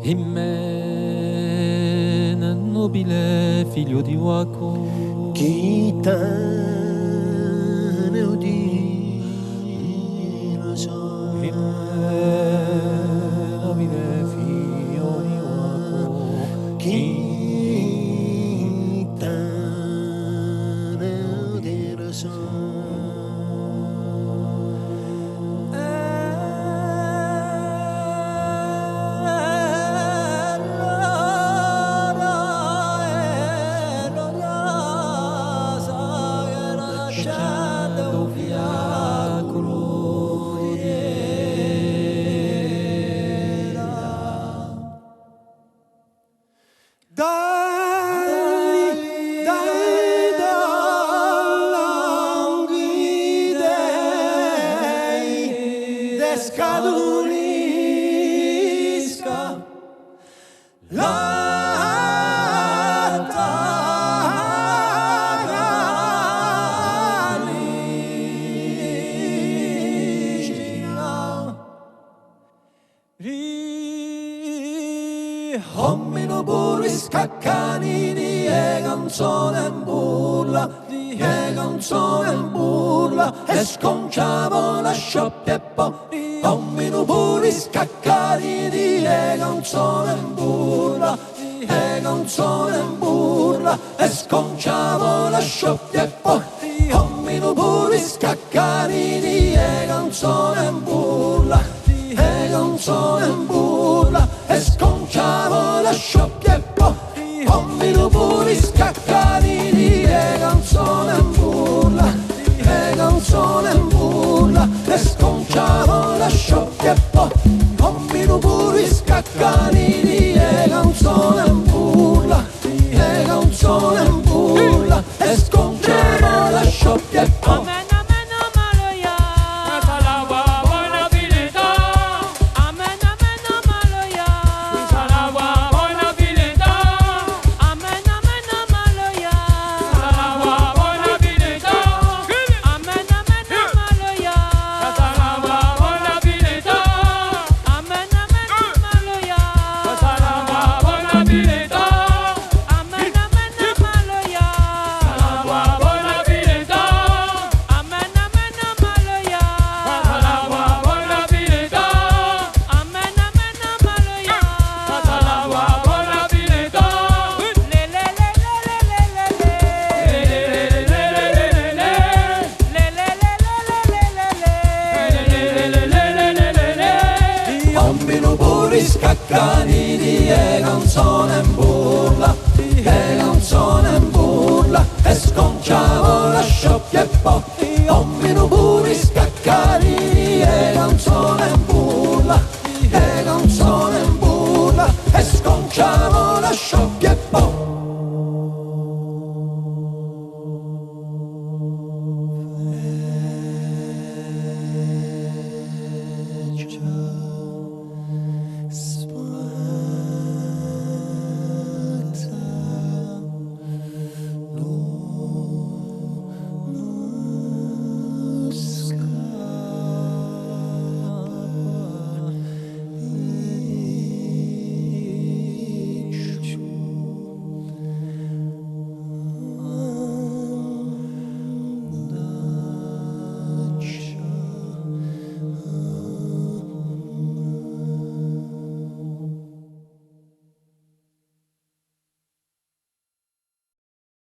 Immene nobile figlio di Waco, chi te ne udino so. Immene nobile figlio di Waco, Chi te ne udino so. Scadulisca la Hommino buris caccanini e canzone in burla, e canzone in burla, e sconciavo la scioppa e poi. Hommino buris caccanini e canzone in burla, e canzone in burla, e sconciavo la scioppa e poi. Hommino buris caccanini e canzone in burla, e canzone in burla, e sconciavo la sciocchia e poi. Hommino puri scaccarini e canzone in burla, e canzone in burla, e sconciavo la sciocchia e poi. Hommino puri scaccarini e canzone in burla, e canzone in burla, e sconciavo la sciocchia e poi. Scaccanini e canzone in burla, e canzone in burla, e sconciavo la sciocchia e poi. Hommino puri scaccanini e canzone